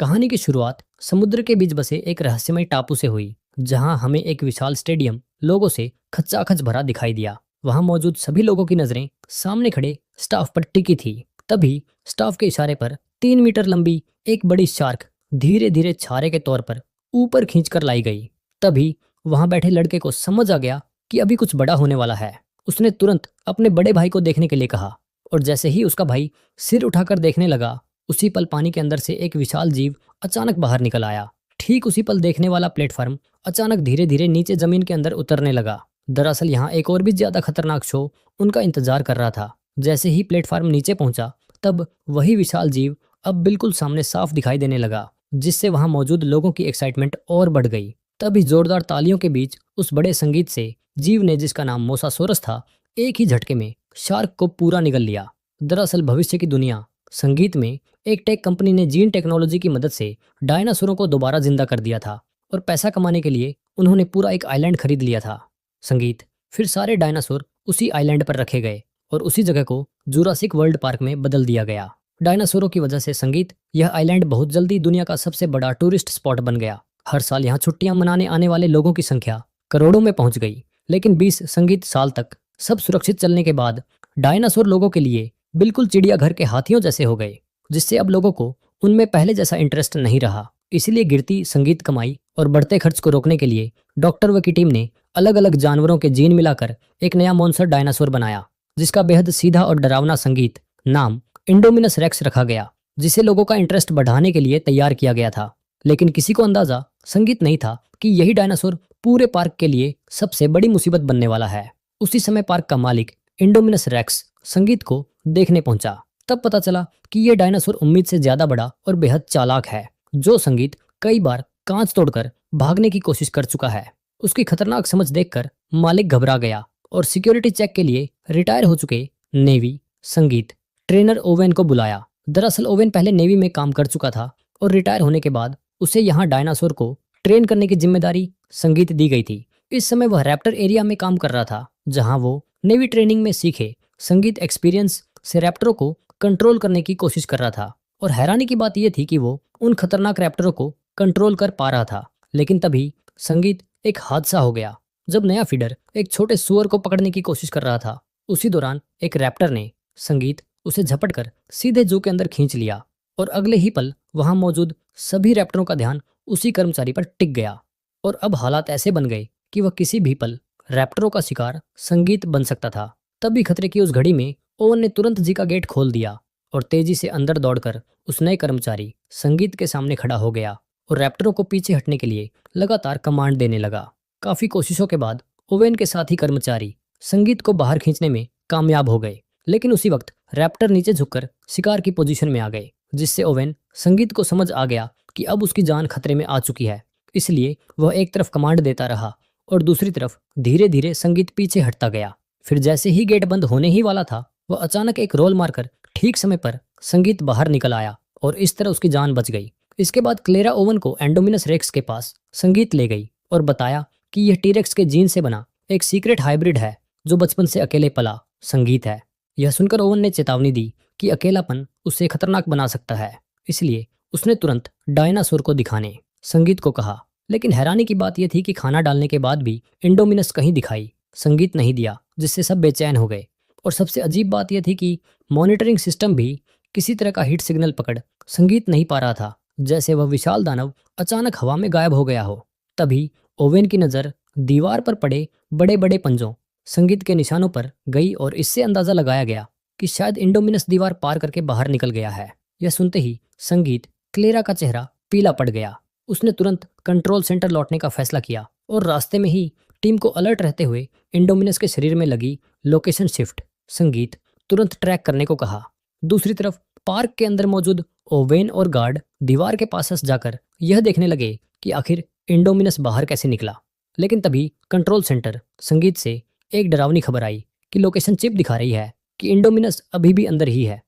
कहानी की शुरुआत समुद्र के बीच बसे एक रहस्यमय टापू से हुई, जहां हमें एक विशाल स्टेडियम लोगों से खचाखच भरा दिखाई दिया। वहां मौजूद सभी लोगों की नजरें सामने खड़े स्टाफ पर टिकी थी। तभी स्टाफ के इशारे पर 3 मीटर लंबी एक बड़ी शार्क धीरे धीरे छारे के तौर पर ऊपर खींचकर लाई गई। तभी वहां बैठे लड़के को समझ आ गया कि अभी कुछ बड़ा होने वाला है। उसने तुरंत अपने बड़े भाई को देखने के लिए कहा, और जैसे ही उसका भाई सिर उठाकर देखने लगा, उसी पल पानी के अंदर से एक विशाल जीव अचानक बाहर निकल आया। ठीक उसी पल देखने वाला प्लेटफार्म अचानक धीरे धीरे नीचे जमीन के अंदर उतरने लगा। दरअसल यहाँ एक और भी ज्यादा खतरनाक शो उनका इंतजार कर रहा था। जैसे ही प्लेटफार्म नीचे पहुंचा, तब वही विशाल जीव अब बिल्कुल सामने साफ दिखाई देने लगा, जिससे वहां मौजूद लोगों की एक्साइटमेंट और बढ़ गई। तभी जोरदार तालियों के बीच उस बड़े संगीत से जीव ने, जिसका नाम मोसासोरस था, एक ही झटके में शार्क को पूरा निगल लिया। दरअसल भविष्य की दुनिया संगीत में एक टेक कंपनी ने जीन टेक्नोलॉजी की मदद से डायनासोरों को दोबारा जिंदा कर दिया था, और पैसा कमाने के लिए उन्होंने पूरा एक आइलैंड खरीद लिया था। संगीत फिर सारे डायनासोर उसी आइलैंड पर रखे गए और उसी जगह को जुरासिक वर्ल्ड पार्क में बदल दिया गया। डायनासोरों की वजह से संगीत यह आइलैंड बहुत जल्दी दुनिया का सबसे बड़ा टूरिस्ट स्पॉट बन गया। हर साल यहाँ छुट्टियां मनाने आने वाले लोगों की संख्या करोड़ों में पहुंच गई। लेकिन 20 संगीत साल तक सब सुरक्षित चलने के बाद डायनासोर लोगों के लिए बिल्कुल चिड़ियाघर के हाथियों जैसे हो गए, जिससे अब लोगों को उनमें पहले जैसा इंटरेस्ट नहीं रहा। इसीलिए गिरती संगीत कमाई और बढ़ते खर्च को रोकने के लिए डॉक्टर व की टीम ने अलग अलग जानवरों के जीन मिलाकर एक नया मॉन्स्टर डायनासोर बनाया, जिसका बेहद सीधा और डरावना संगीत नाम इंडोमिनस रेक्स रखा गया, जिसे लोगों का इंटरेस्ट बढ़ाने के लिए तैयार किया गया था। लेकिन किसी को अंदाजा संगीत नहीं था कि यही डायनासोर पूरे पार्क के लिए सबसे बड़ी मुसीबत बनने वाला है। उसी समय पार्क का मालिक इंडोमिनस रेक्स संगीत को देखने पहुंचा। तब पता चला कि यह डायनासोर उम्मीद से ज्यादा बड़ा और बेहद चालाक है, जो संगीत कई बार कांच तोड़कर भागने की कोशिश कर चुका है। उसकी खतरनाक समझ देखकर मालिक घबरा गया और सिक्योरिटी चेक के लिए रिटायर हो चुके नेवी संगीत ट्रेनर ओवेन को बुलाया। दरअसल ओवेन पहले नेवी में काम कर चुका था और रिटायर होने के बाद उसे यहाँ डायनासोर को ट्रेन करने की जिम्मेदारी संगीत दी गई थी। इस समय वह रैप्टर एरिया में काम कर रहा था, जहां वो नेवी ट्रेनिंग में सीखे संगीत एक्सपीरियंस से रैप्टरों को कंट्रोल करने की कोशिश कर रहा था। और हैरानी की बात यह थी कि वो उन खतरनाक रैप्टरों को कंट्रोल कर पा रहा था। लेकिन तभी संगीत एक हादसा हो गया। जब नया फीडर एक छोटे सुअर को पकड़ने की कोशिश कर रहा था, उसी दौरान एक रैप्टर ने संगीत उसे झपटकर सीधे जू के अंदर खींच लिया, और अगले ही पल वहां मौजूद सभी रैप्टरों का ध्यान उसी कर्मचारी पर टिक गया। और अब हालात ऐसे बन गए कि वह किसी भी पल रैप्टरों का शिकार संगीत बन सकता था। तभी खतरे की उस घड़ी में ओवन ने तुरंत जी का गेट खोल दिया और तेजी से अंदर दौड़कर उस नए कर्मचारी संगीत के सामने खड़ा हो गया और रैप्टरों को पीछे हटने के लिए लगातार कमांड देने लगा। काफी कोशिशों के बाद ओवेन के साथी कर्मचारी संगीत को बाहर खींचने में कामयाब हो गए। लेकिन उसी वक्त रैप्टर नीचे झुककर शिकार की पोजीशन में आ गए, जिससे ओवेन संगीत को समझ आ गया कि अब उसकी जान खतरे में आ चुकी है। इसलिए वह एक तरफ कमांड देता रहा और दूसरी तरफ धीरे धीरे संगीत पीछे हटता गया। फिर जैसे ही गेट बंद होने ही वाला था, वह अचानक एक रोल मारकर ठीक समय पर संगीत बाहर निकल आया और इस तरह उसकी जान बच गई। इसके बाद क्लेरा ओवन को एंडोमिनस रेक्स के पास संगीत ले गई और बताया कि यह टीरेक्स के जीन से बना एक सीक्रेट हाइब्रिड है, जो बचपन से अकेले पला संगीत है। यह सुनकर ओवन ने चेतावनी दी कि अकेलापन उसे खतरनाक बना सकता है। इसलिए उसने तुरंत डायनासोर को दिखाने संगीत को कहा। लेकिन हैरानी की बात यह थी कि खाना डालने के बाद भी इंडोमिनस कहीं दिखाई संगीत नहीं दिया, जिससे सब बेचैन हो गए। और सबसे अजीब बात यह थी कि मॉनिटरिंग सिस्टम भी किसी तरह का हीट सिग्नल पकड़ संगीत नहीं पा रहा था, जैसे वह विशाल दानव अचानक हवा में गायब हो गया हो। तभी ओवेन की नज़र दीवार पर पड़े बड़े बड़े पंजों संगीत के निशानों पर गई और इससे अंदाजा लगाया गया कि शायद इंडोमिनस दीवार पार करके बाहर निकल गया है। यह सुनते ही संगीत क्लेरा का चेहरा पीला पड़ गया। उसने तुरंत कंट्रोल सेंटर लौटने का फैसला किया और रास्ते में ही टीम को अलर्ट रहते हुए इंडोमिनस के शरीर में लगी लोकेशन शिफ्ट संगीत तुरंत ट्रैक करने को कहा। दूसरी तरफ पार्क के अंदर मौजूद ओवेन और गार्ड दीवार के पास जाकर यह देखने लगे कि आखिर इंडोमिनस बाहर कैसे निकला। लेकिन तभी कंट्रोल सेंटर संगीत से एक डरावनी खबर आई कि लोकेशन चिप दिखा रही है कि इंडोमिनस अभी भी अंदर ही है।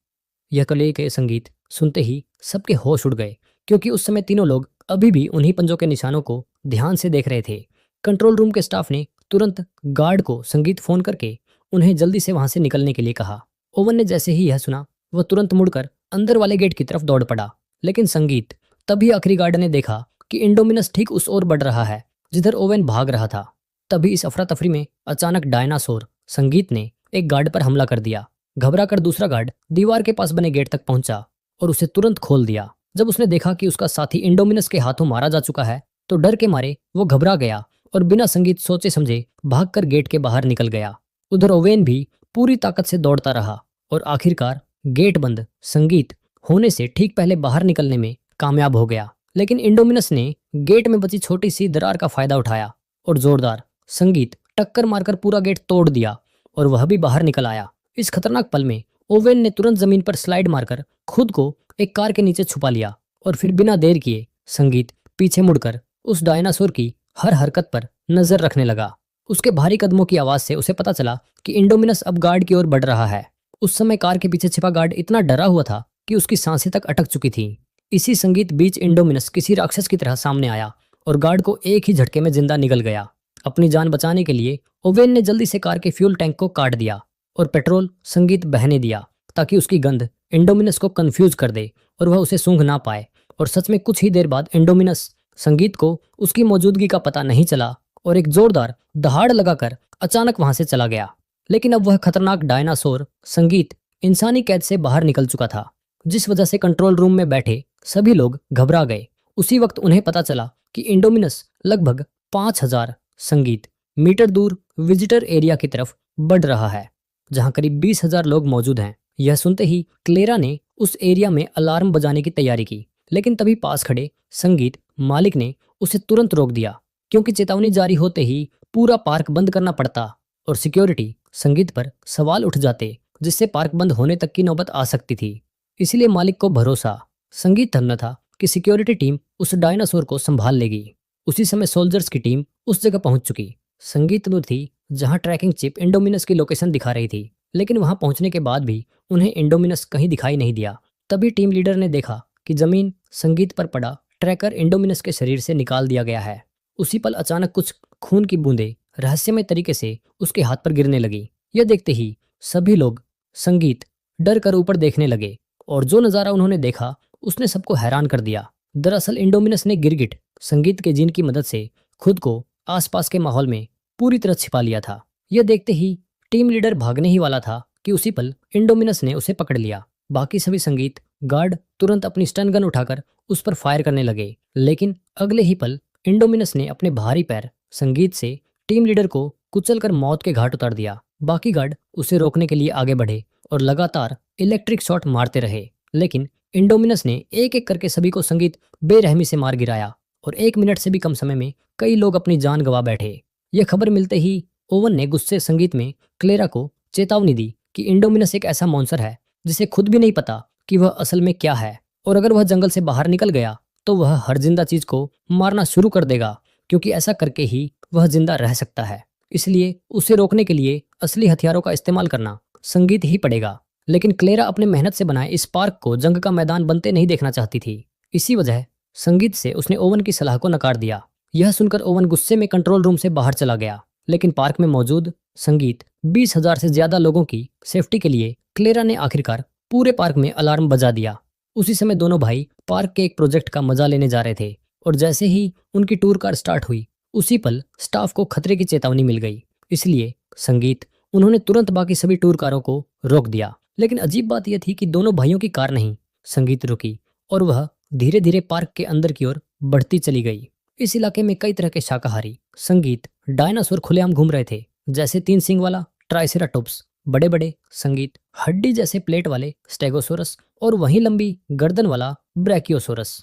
यह कले के संगीत सुनते ही सबके होश उड़ गए, क्योंकि उस समय तीनों लोग अभी भी उन्हीं पंजों के निशानों को ध्यान से देख रहे थे। कंट्रोल रूम के स्टाफ ने तुरंत गार्ड को संगीत फोन करके उन्हें जल्दी से वहां से निकलने के लिए कहा। ओवन ने जैसे ही यह सुना, वह तुरंत मुड़कर अंदर वाले गेट की तरफ दौड़ पड़ा। लेकिन संगीत तभी आखिरी गार्ड ने देखा कि इंडोमिनस ठीक उस ओर बढ़ रहा है जिधर ओवेन भाग रहा था। तभी इस अफरा तफरी में अचानक डायनासोर संगीत ने एक गार्ड पर हमला कर दिया। घबरा कर दूसरा गार्ड दीवार के पास बने गेट तक पहुंचा और उसे तुरंत खोल दिया। जब उसने देखा कि उसका साथी इंडोमिनस के हाथों मारा जा चुका है तो डर के मारे वो घबरा गया और बिना संगीत सोचे समझे भागकर गेट के बाहर निकल गया। उधर ओवेन भी पूरी ताकत से दौड़ता रहा और आखिरकार गेट बंद संगीत होने से ठीक पहले बाहर निकलने में कामयाब हो गया। लेकिन इंडोमिनस ने गेट में बची छोटी सी दरार का फायदा उठाया और जोरदार संगीत टक्कर मारकर पूरा गेट तोड़ दिया और वह भी बाहर निकल आया। इस खतरनाक पल में ओवेन ने तुरंत जमीन पर स्लाइड मारकर खुद को एक कार के नीचे छुपा लिया और फिर बिना देर किए संगीत पीछे मुड़कर उस डायनासोर की हर हरकत पर नजर रखने लगा। उसके भारी कदमों की आवाज से उसे पता चला कि इंडोमिनस अब गार्ड की ओर बढ़ रहा है। उस समय कार के पीछे छिपा गार्ड इतना डरा हुआ था कि उसकी सांसें तक अटक चुकी थी। इसी संगीत बीच इंडोमिनस किसी राक्षस की तरह सामने आया और गार्ड को एक ही झटके में जिंदा निगल गया। अपनी जान बचाने के लिए ओवेन ने जल्दी से कार के फ्यूल टैंक को काट दिया और पेट्रोल संगीत बहने दिया ताकि उसकी गंध इंडोमिनस को कंफ्यूज कर दे और वह उसे सूंघ ना पाए। और सच में कुछ ही देर बाद इंडोमिनस संगीत को उसकी मौजूदगी का पता नहीं चला और एक जोरदार दहाड़ लगाकर अचानक वहां से चला गया। लेकिन अब वह खतरनाक डायनासोर संगीत इंसानी कैद से बाहर निकल चुका था, जिस वजह से कंट्रोल रूम में बैठे सभी लोग घबरा गए। उसी वक्त उन्हें पता चला कि इंडोमिनस लगभग 5000 संगीत मीटर दूर विजिटर एरिया की तरफ बढ़ रहा है, जहां करीब 20,000 लोग मौजूद हैं। यह सुनते ही क्लेरा ने उस एरिया में अलार्म बजाने की तैयारी की, लेकिन तभी पास खड़े संगीत मालिक ने उसे तुरंत रोक दिया, क्योंकि चेतावनी जारी होते ही पूरा पार्क बंद करना पड़ता और सिक्योरिटी संगीत पर सवाल उठ जाते, जिससे पार्क बंद होने तक की नौबत आ सकती थी। इसलिए मालिक को भरोसा संगीत धरना था कि सिक्योरिटी टीम उस डायनासोर को संभाल लेगी। उसी समय सोल्जर्स की टीम उस जगह पहुंच चुकी। संगीत में थी जहां ट्रैकिंग चिप इंडोमिनस की लोकेशन दिखा रही थी, लेकिन वहां पहुंचने के बाद भी उन्हें इंडोमिनस कहीं दिखाई नहीं दिया। तभी टीम लीडर ने देखा कि जमीन संगीत पर पड़ा ट्रैकर इंडोमिनस के शरीर से निकाल दिया गया है। उसी पल अचानक कुछ खून की बूंदें रहस्यमय तरीके से उसके हाथ पर गिरने लगी। यह देखते ही सभी लोग संगीत डर कर ऊपर देखने लगे और जो नजारा उन्होंने देखा उसने सबको हैरान कर दिया। दरअसल इंडोमिनस ने गिरगिट संगीत के जीन की मदद से खुद को आसपास के माहौल में पूरी तरह छिपा लिया था। यह देखते ही टीम लीडर भागने ही वाला था कि उसी पल इंडोमिनस ने उसे पकड़ लिया। बाकी सभी संगीत गार्ड तुरंत अपनी स्टन गन उठाकर उस पर फायर करने लगे, लेकिन अगले ही पल इंडोमिनस ने अपने भारी पैर संगीत से टीम लीडर को कुचलकर मौत के घाट उतार दिया। बाकी गार्ड उसे रोकने के लिए आगे बढ़े और लगातार इलेक्ट्रिक शॉट मारते रहे, लेकिन इंडोमिनस ने एक एक करके सभी को संगीत बेरहमी से मार गिराया और 1 मिनट से भी कम समय में कई लोग अपनी जान गंवा बैठे। यह खबर मिलते ही ओवन ने गुस्से संगीत में क्लेरा को चेतावनी दी कि इंडोमिनस एक ऐसा मॉन्स्टर है जिसे खुद भी नहीं पता कि वह असल में क्या है, और अगर वह जंगल से बाहर निकल गया तो वह हर जिंदा चीज को मारना शुरू कर देगा, क्योंकि ऐसा करके ही वह जिंदा रह सकता है। इसलिए उसे रोकने के लिए असली हथियारों का इस्तेमाल करना संगीत ही पड़ेगा। लेकिन क्लेरा अपने मेहनत से बनाए इस पार्क को जंग का मैदान बनते नहीं देखना चाहती थी। इसी वजह संगीत से उसने ओवन की सलाह को नकार दिया। यह सुनकर ओवन गुस्से में कंट्रोल रूम से बाहर चला गया, लेकिन पार्क में मौजूद संगीत 20,000 से ज्यादा लोगों की सेफ्टी के लिए क्लेरा ने आखिरकार पूरे पार्क में अलार्म बजा दिया। उसी समय दोनों भाई पार्क के एक प्रोजेक्ट का मजा लेने जा रहे थे और जैसे ही उनकी टूर कार स्टार्ट हुई उसी पल स्टाफ को खतरे की चेतावनी मिल गई। इसलिए संगीत उन्होंने तुरंत बाकी सभी टूर कारों को रोक दिया। लेकिन अजीब बात यह थी कि दोनों भाइयों की कार नहीं संगीत रुकी और वह धीरे धीरे पार्क के अंदर की ओर बढ़ती चली गई। इस इलाके में कई तरह के शाकाहारी संगीत डायनासोर खुलेआम घूम रहे थे, जैसे 3 सींग वाला ट्राइसेराटोप्स, बड़े बड़े संगीत हड्डी जैसे प्लेट वाले स्टेगोसोरस और वहीं लंबी गर्दन वाला ब्रैकियोसोरस।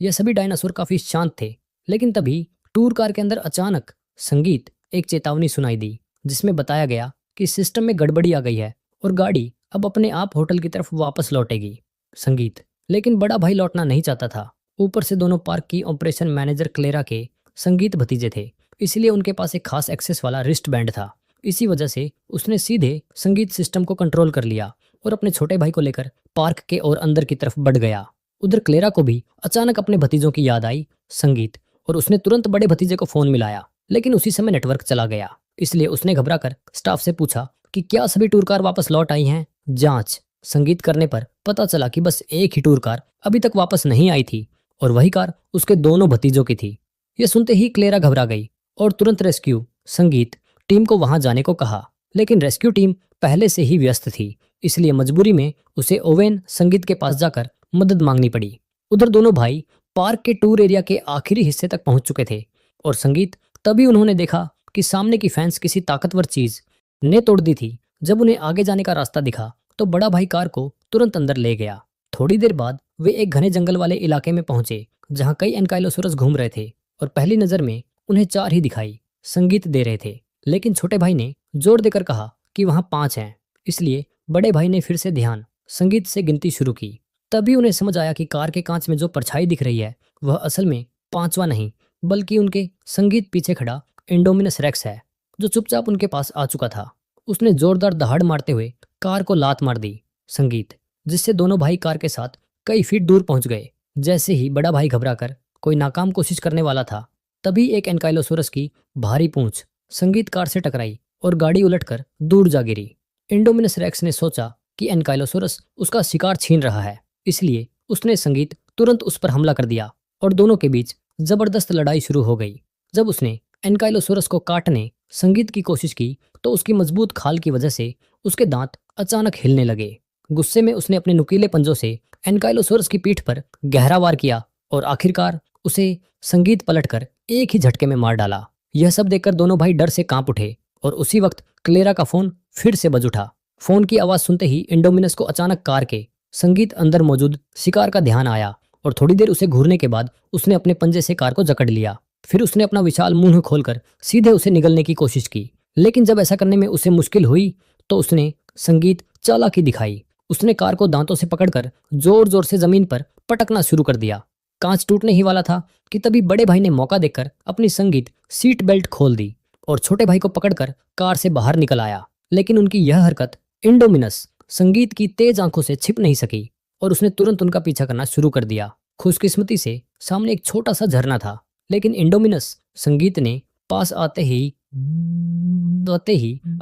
यह सभी डायनासोर काफी शांत थे, लेकिन तभी टूर कार के अंदर अचानक संगीत एक चेतावनी सुनाई दी, जिसमें बताया गया कि सिस्टम में गड़बड़ी आ गई है और गाड़ी अब अपने आप होटल की तरफ वापस लौटेगी। संगीत लेकिन बड़ा भाई लौटना नहीं चाहता था। ऊपर से दोनों पार्क की ऑपरेशन मैनेजर क्लेरा के संगीत भतीजे थे, इसलिए उनके पास एक खास एक्सेस वाला रिस्ट बैंड था। इसी वजह से उसने सीधे संगीत सिस्टम को कंट्रोल कर लिया और अपने छोटे भाई को लेकर पार्क के और अंदर की तरफ बढ़ गया। उधर क्लेरा को भी अचानक अपने भतीजों की याद आई संगीत, और उसने तुरंत बड़े भतीजे को फोन मिलाया, लेकिन उसी समय नेटवर्क चला गया। इसलिए उसने घबराकर स्टाफ से पूछा कि क्या सभी टूर कार वापस लौट आई हैं। जांच संगीत करने पर पता चला कि बस एक ही टूर कार अभी तक वापस नहीं आई थी और वही कार उसके दोनों भतीजों की थी। यह सुनते ही क्लेरा घबरा गई और तुरंत रेस्क्यू संगीत टीम को वहां जाने को कहा। लेकिन रेस्क्यू टीम पहले से ही व्यस्त थी, इसलिए मजबूरी में उसे ओवेन संगीत के पास जाकर मदद मांगनी पड़ी। उधर दोनों भाई पार्क के टूर एरिया के आखिरी हिस्से तक पहुंच चुके थे और संगीत तभी उन्होंने देखा कि सामने की फेंस किसी ताकतवर चीज ने तोड़ दी थी। जब उन्हें आगे जाने का रास्ता दिखा तो बड़ा भाई कार को तुरंत अंदर ले गया। थोड़ी देर बाद वे एक घने जंगल वाले इलाके में पहुंचे जहां कई एनकाइलोसोरस घूम रहे थे और पहली नजर में उन्हें 4 ही दिखाई संगीत दे रहे थे। लेकिन छोटे भाई ने जोर देकर कहा कि वहां 5 हैं, इसलिए बड़े भाई ने फिर से ध्यान संगीत से गिनती शुरू की। तभी उन्हें समझ आया कि कार के कांच में जो परछाई दिख रही है वह असल में 5वां नहीं बल्कि उनके संगीत पीछे खड़ा इंडोमिनस रेक्स है, जो चुपचाप उनके पास आ चुका था। उसने जोरदार दहाड़ मारते हुए कार को लात मार दी संगीत, जिससे दोनों भाई कार के साथ कई फीट दूर पहुंच गए। जैसे ही बड़ा भाई घबराकर कोई नाकाम कोशिश करने वाला था, तभी एक एनकाइलोसोरस की भारी पूंछ संगीत कार से टकराई और गाड़ी उलटकर दूर जा गिरी। इंडोमिनस रेक्स ने सोचा कि एनकाइलोसोरस उसका शिकार छीन रहा है, इसलिए उसने संगीत तुरंत उस पर हमला कर दिया और दोनों के बीच जबरदस्त लड़ाई शुरू हो गई। जब उसने एनकाइलोसोरस को काटने संगीत की कोशिश की तो उसकी मजबूत खाल की वजह से उसके दांत अचानक हिलने लगे। गुस्से में उसने अपने नुकीले पंजों से एनकाइलोसोरस की पीठ पर गहरा वार किया और आखिरकार उसे संगीत पलटकर एक ही झटके में मार डाला। यह सब देखकर दोनों भाई डर से कांप उठे और उसी वक्त क्लेरा का फोन फिर से बज उठा। फोन की आवाज सुनते ही इंडोमिनस को अचानक कार के संगीत अंदर मौजूद शिकार का ध्यान आया और थोड़ी देर उसे घूरने के बाद उसने अपने पंजे से कार को जकड़ लिया। फिर उसने अपना विशाल मुंह खोलकर सीधे उसे निगलने की कोशिश की, लेकिन जब ऐसा करने में उसे मुश्किल हुई तो उसने संगीत चालाकी दिखाई। उसने कार को दांतों से पकड़कर जोर जोर से जमीन पर पटकना शुरू कर दिया। कांच टूटने ही वाला था कि तभी बड़े भाई ने मौका देखकर अपनी संगीत सीट बेल्ट खोल दी और छोटे भाई को पकड़कर कार से बाहर निकल आया। लेकिन उनकी यह हरकत इंडोमिनस संगीत की तेज आंखों से छिप नहीं सकी और उसने तुरंत उनका पीछा करना शुरू कर दिया। खुशकिस्मती से सामने एक छोटा सा झरना था, लेकिन इंडोमिनस संगीत ने पास आते ही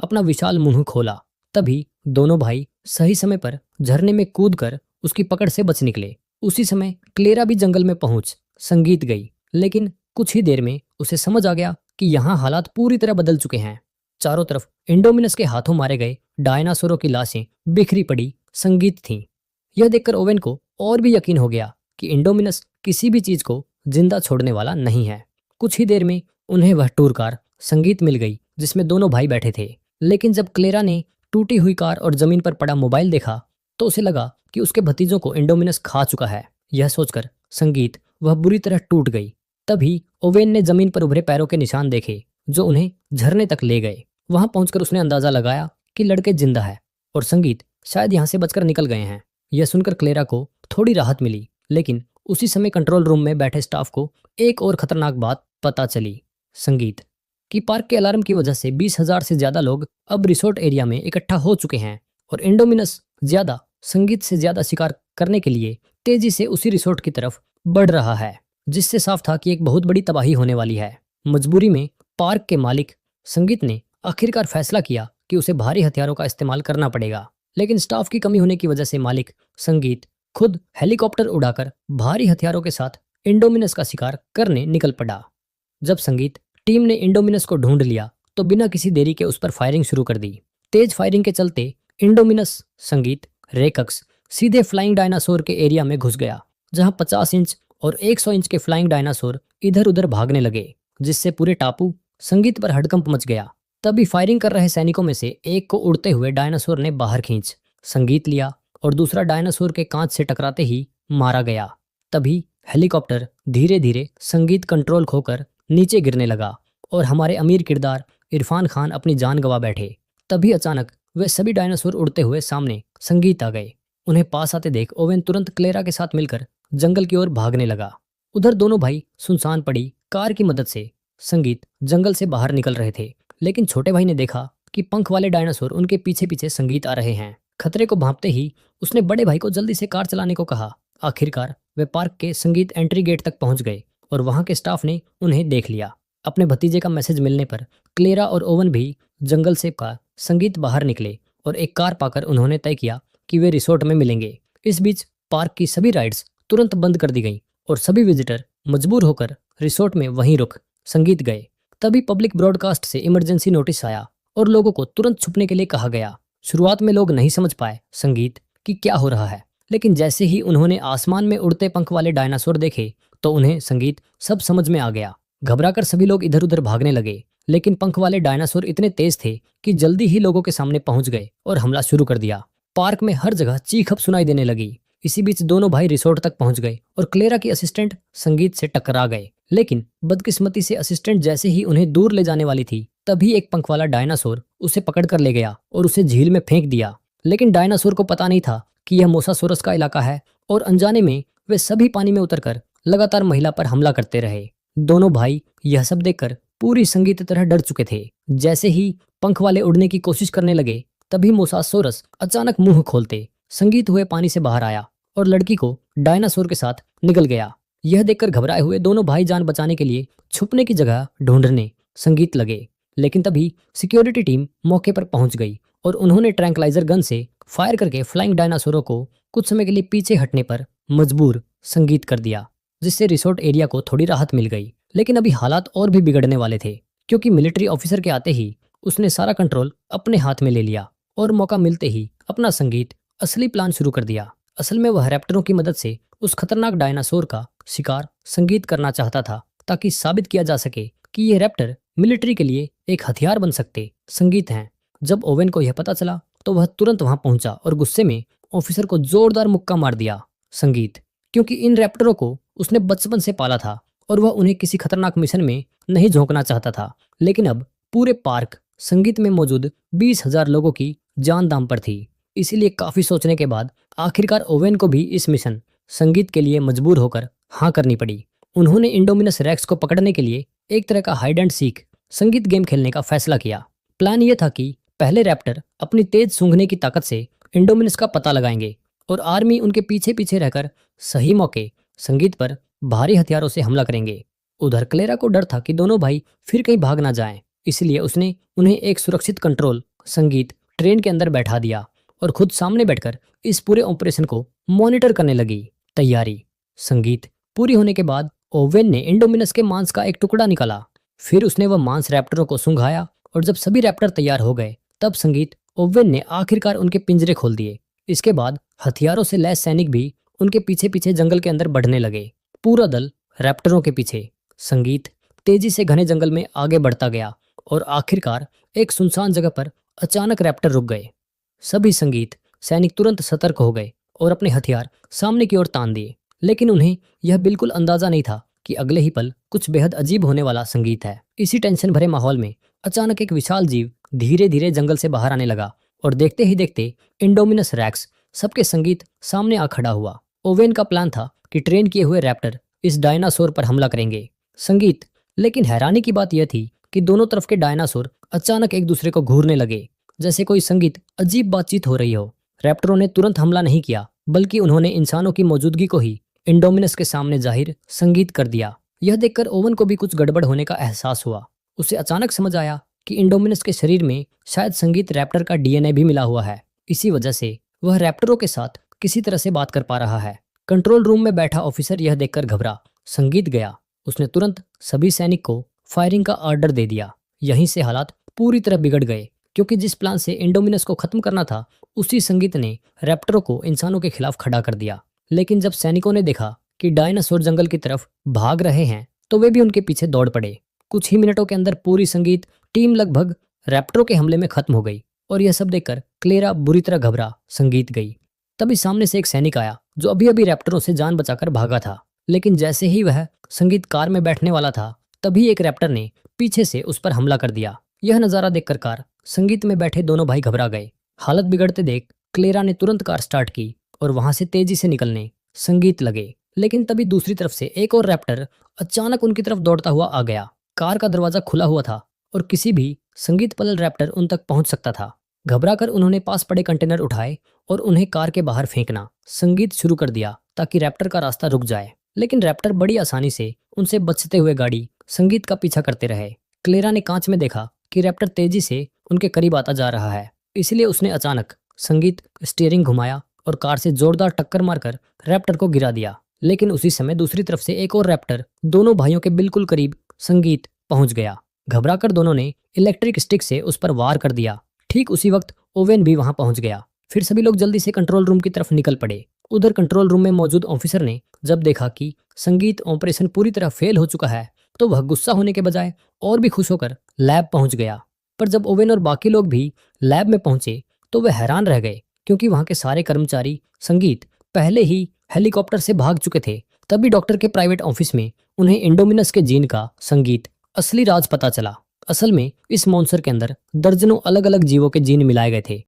अपना विशाल मुंह खोला। तभी दोनों भाई सही समय पर झरने में कूदकर उसकी पकड़ से बच निकले। उसी समय क्लेरा भी जंगल में पहुंच संगीत गई, लेकिन कुछ ही देर में उसे समझ आ गया कि यहाँ हालात पूरी तरह बदल चुके हैं। चारों तरफ इंडोमिनस के हाथों मारे गए डायनासोरों की लाशें बिखरी पड़ी संगीत थीं। यह देखकर ओवेन को और भी यकीन हो गया कि इंडोमिनस किसी भी चीज को जिंदा छोड़ने वाला नहीं है। कुछ ही देर में उन्हें वह टूर कार संगीत मिल गई जिसमें दोनों भाई बैठे थे। लेकिन जब क्लेरा ने टूटी हुई कार और जमीन पर पड़ा मोबाइल देखा तो उसे लगा कि उसके भतीजों को इंडोमिनस खा चुका है। यह सोचकर संगीत वह बुरी तरह टूट गई। तभी ओवेन ने जमीन पर उभरे पैरों के निशान देखे जो उन्हें झरने तक ले गए। वहां पहुंचकर उसने अंदाजा लगाया कि लड़के जिंदा है और संगीत शायद यहाँ से बचकर निकल गए हैं। यह सुनकर क्लेरा को थोड़ी राहत मिली, लेकिन उसी समय कंट्रोल रूम में बैठे स्टाफ को एक और खतरनाक बात पता चली। संगीत कि पार्क के अलार्म की वजह से 20,000 से ज्यादा लोग अब रिसोर्ट एरिया में इकट्ठा हो चुके हैं और इंडोमिनस ज्यादा संगीत से ज्यादा शिकार करने के लिए तेजी से उसी रिसोर्ट की तरफ बढ़ रहा है, जिससे साफ था कि एक बहुत बड़ी तबाही होने वाली है। मजबूरी में पार्क के मालिक संगीत ने आखिरकार फैसला किया कि उसे भारी हथियारों का इस्तेमाल करना पड़ेगा, लेकिन स्टाफ की कमी होने की वजह से मालिक संगीत खुद हेलीकॉप्टर उड़ाकर भारी हथियारों के साथ इंडोमिनस का शिकार करने निकल पड़ा। जब संगीत टीम ने इंडोमिनस को ढूंढ लिया तो बिना किसी देरी के उस पर फायरिंग शुरू कर दी। तेज फायरिंग के चलते इंडोमिनस संगीत रेकक्स सीधे फ्लाइंग डायनासोर के एरिया में घुस गया, जहां 50 इंच और 100 इंच के फ्लाइंग डायनासोर इधर उधर भागने लगे, जिससे पूरे टापू संगीत पर हड़कंप मच गया। तभी फायरिंग कर रहे सैनिकों में से एक को उड़ते हुए डायनासोर ने बाहर खींच संगीत लिया और दूसरा डायनासोर के कांच से टकराते ही मारा गया। तभी हेलीकॉप्टर धीरे धीरे संगीत कंट्रोल खोकर नीचे गिरने लगा और हमारे अमीर किरदार इरफान खान अपनी जान गंवा बैठे। तभी अचानक वे सभी डायनासोर उड़ते हुए सामने संगीत आ गए। उन्हें पास आते देख ओवेन तुरंत क्लेरा के साथ मिलकर जंगल की ओर भागने लगा। उधर दोनों भाई सुनसान पड़ी कार की मदद से संगीत जंगल से बाहर निकल रहे थे, लेकिन छोटे भाई ने देखा कि पंख वाले डायनासोर उनके पीछे पीछे संगीत आ रहे हैं। खतरे को भांपते ही उसने बड़े भाई को जल्दी से कार चलाने को कहा। आखिरकार वे पार्क के संगीत एंट्री गेट तक पहुंच गए और वहां के स्टाफ ने उन्हें देख लिया। अपने भतीजे का मैसेज मिलने पर क्लेरा और ओवन भी जंगल से का संगीत बाहर निकले और एक कार पाकर उन्होंने तय किया कि वे रिसोर्ट में मिलेंगे। इस बीच पार्क की सभी राइड्स तुरंत बंद कर दी गईं और सभी विजिटर मजबूर होकर रिसोर्ट में वहीं रुक संगीत गए। तभी पब्लिक ब्रॉडकास्ट से इमरजेंसी नोटिस आया और लोगों को तुरंत छुपने के लिए कहा गया। शुरुआत में लोग नहीं समझ पाए संगीत कि क्या हो रहा है, लेकिन जैसे ही उन्होंने आसमान में उड़ते पंख वाले डायनासोर देखे तो उन्हें संगीत सब समझ में आ गया। घबराकर सभी लोग इधर उधर भागने लगे, लेकिन पंख वाले डायनासोर इतने तेज थे कि जल्दी ही लोगों के सामने पहुंच गए और हमला शुरू कर दिया। पार्क में हर जगह चीख अब सुनाई देने लगी। इसी बीच दोनों भाई रिसोर्ट तक पहुंच गए और क्लेरा की असिस्टेंट संगीत से टकरा गए। लेकिन बदकिस्मती से असिस्टेंट जैसे ही उन्हें दूर ले जाने वाली थी, तभी एक पंख वाला डायनासोर उसे पकड़ कर ले गया और उसे झील में फेंक दिया। लेकिन डायनासोर को पता नहीं था कि यह मोसासोरस का इलाका है और अनजाने में वे सभी पानी में उतरकर लगातार महिला पर हमला करते रहे। दोनों भाई यह सब देखकर पूरी संगीत तरह डर चुके थे। जैसे ही पंख वाले उड़ने की कोशिश करने लगे, तभी मोसासोरस अचानक मुंह खोलते संगीत हुए पानी से बाहर आया और लड़की को डायनासोर के साथ निगल गया। यह देखकर घबराए हुए दोनों भाई जान बचाने के लिए छुपने की जगह ढूंढने संगीत लगे। लेकिन तभी सिक्योरिटी टीम मौके पर पहुंच गई और उन्होंने ट्रैंकलाइजर गन से फायर करके फ्लाइंग डायनासोरों को कुछ समय के लिए पीछे हटने पर मजबूर संगीत कर दिया, जिससे रिसोर्ट एरिया को थोड़ी राहत मिल गई। लेकिन अभी हालात और भी बिगड़ने वाले थे, क्योंकि मिलिट्री ऑफिसर के आते ही उसने सारा कंट्रोल अपने हाथ में ले लिया और मौका मिलते ही अपना संगीत असली प्लान शुरू कर दिया। असल में वह रैप्टरों की मदद से उस खतरनाक डायनासोर का शिकार संगीत करना चाहता था, ताकि साबित किया जा सके कि ये रैप्टर मिलिट्री के लिए एक हथियार बन सकते संगीत हैं। जब ओवेन को यह पता चला तो वह तुरंत वहां पहुंचा और गुस्से में ऑफिसर को जोरदार मुक्का मार दिया संगीत, क्योंकि इन रैप्टरों को उसने बचपन से पाला था और वह उन्हें किसी खतरनाक मिशन में नहीं झोंकना चाहता था। लेकिन अब पूरे पार्क संगीत में मौजूद 20,000 लोगों की जान दांव पर थी। इसीलिए काफी सोचने के बाद आखिरकार ओवेन को भी इस मिशन संगीत के लिए मजबूर होकर हाँ करनी पड़ी। उन्होंने इंडोमिनस रेक्स को पकड़ने के लिए एक तरह का हाइड एंड सीक संगीत गेम खेलने का फैसला किया। प्लान ये था कि पहले रैप्टर अपनी तेज सूंघने की ताकत से इंडोमिनस का पता लगाएंगे और आर्मी उनके पीछे पीछे रहकर सही मौके संगीत पर भारी हथियारों से हमला करेंगे। उधर क्लेरा को डर था कि दोनों भाई फिर कहीं भाग ना जाएं, इसलिए उसने उन्हें एक सुरक्षित कंट्रोल संगीत ट्रेन के अंदर बैठा दिया और खुद सामने बैठकर इस पूरे ऑपरेशन को मॉनिटर करने लगी। तैयारी संगीत पूरी होने के बाद ओवेन ने इंडोमिनस के मांस का एक टुकड़ा निकाला। फिर उसने वह मांस रैप्टरों को सूंघाया और जब सभी रैप्टर तैयार हो गए, तब संगीत ओवेन ने आखिरकार उनके पिंजरे खोल दिए। इसके बाद हथियारों से लैस सैनिक भी उनके पीछे पीछे जंगल के अंदर बढ़ने लगे। पूरा दल रैप्टरों के पीछे। संगीत तेजी से घने जंगल में आगे बढ़ता गया और आखिरकार एक सुनसान जगह पर अचानक रैप्टर रुक गए। सभी संगीत सैनिक तुरंत सतर्क हो गए और अपने हथियार सामने की ओर तान दिए। लेकिन उन्हें यह बिल्कुल अंदाजा नहीं था कि अगले ही पल कुछ बेहद अजीब होने वाला संगीत है। इसी टेंशन भरे माहौल में अचानक एक विशाल जीव धीरे धीरे जंगल से बाहर आने लगा और देखते ही देखते इंडोमिनस रैक्स सबके संगीत सामने आ खड़ा हुआ। ओवेन का प्लान था कि ट्रेन किए हुए रैप्टर इस डायनासोर पर हमला करेंगे संगीत। लेकिन हैरानी की बात यह थी कि दोनों तरफ के डायनासोर अचानक एक दूसरे को घूरने लगे, जैसे कोई संगीत अजीब बातचीत हो रही हो। रैप्टरों ने तुरंत हमला नहीं किया, बल्कि उन्होंने इंसानों की मौजूदगी को ही इंडोमिनस के सामने जाहिर संगीत कर दिया। यह देखकर ओवन को भी कुछ गड़बड़ होने का एहसास हुआ। उसे अचानक समझ आया कि इंडोमिनस के शरीर में शायद संगीत रैप्टर का डीएनए भी मिला हुआ है। इसी वजह से वह रैप्टरों के साथ किसी तरह से बात कर पा रहा है। कंट्रोल रूम में बैठा ऑफिसर यह देखकर घबरा संगीत गया। उसने तुरंत सभी सैनिक को फायरिंग का ऑर्डर दे दिया। यहीं से हालात पूरी तरह बिगड़ गए, क्योंकि जिस प्लान से इंडोमिनस को खत्म करना था, उसी संगीत ने रैप्टरों को इंसानों के खिलाफ खड़ा कर दिया। लेकिन जब सैनिकों ने देखा कि डायनासोर जंगल की तरफ भाग रहे हैं, तो वे भी उनके पीछे दौड़ पड़े। कुछ ही मिनटों के अंदर पूरी संगीत टीम लगभग रैप्टरों के हमले में खत्म हो गई और यह सब देखकर क्लेरा बुरी तरह घबरा संगीत गई। तभी सामने से एक सैनिक आया जो अभी अभी रैप्टरों से जान बचाकर भागा था। लेकिन जैसे ही वह संगीत कार में बैठने वाला था, तभी एक रैप्टर ने पीछे से उस पर हमला कर दिया। यह नजारा देखकर कार संगीत में बैठे दोनों भाई घबरा गए। हालत बिगड़ते देख क्लेरा ने तुरंत कार स्टार्ट की और वहां से तेजी से निकलने संगीत लगे। लेकिन तभी दूसरी तरफ से एक और रैप्टर अचानक उनकी तरफ दौड़ता हुआ आ गया। कार का दरवाजा खुला हुआ था और किसी भी संगीत पलल रैप्टर उन तक पहुंच सकता था। घबराकर उन्होंने पास पड़े कंटेनर उठाए और उन्हें कार के बाहर फेंकना संगीत शुरू कर दिया, ताकि रैप्टर का रास्ता रुक जाए। लेकिन रैप्टर बड़ी आसानी से उनसे बचते हुए गाड़ी संगीत का पीछा करते रहे। क्लेरा ने कांच में देखा कि रैप्टर तेजी से उनके करीब आता जा रहा है, इसलिए उसने अचानक संगीत स्टीयरिंग घुमाया और कार से जोरदार टक्कर मारकर रैप्टर को गिरा दिया। लेकिन उसी समय दूसरी तरफ से एक और रैप्टर दोनों भाइयों के बिल्कुल करीब संगीत पहुंच गया। घबराकर दोनों ने इलेक्ट्रिक स्टिक से उस पर वार कर दिया। ठीक उसी वक्त ओवेन भी वहां पहुंच गया। फिर सभी लोग जल्दी से कंट्रोल रूम की तरफ निकल पड़े। उधर कंट्रोल रूम में मौजूद ऑफिसर ने जब देखा कि संगीत ऑपरेशन पूरी तरह फेल हो चुका है, तो वह गुस्सा होने के बजाय और भी खुश होकर लैब पहुंच गया। पर जब ओवेन और बाकी लोग भी लैब में पहुंचे, तो वे हैरान रह गए, क्योंकि वहां के सारे कर्मचारी संगीत पहले ही हेलीकॉप्टर से भाग चुके थे। तभी डॉक्टर के प्राइवेट ऑफिस में उन्हें इंडोमिनस के जीन का संगीत असली राज पता चला। असल में इस मॉन्स्टर के अंदर दर्जनों अलग अलग जीवों के जीन मिलाए गए थे,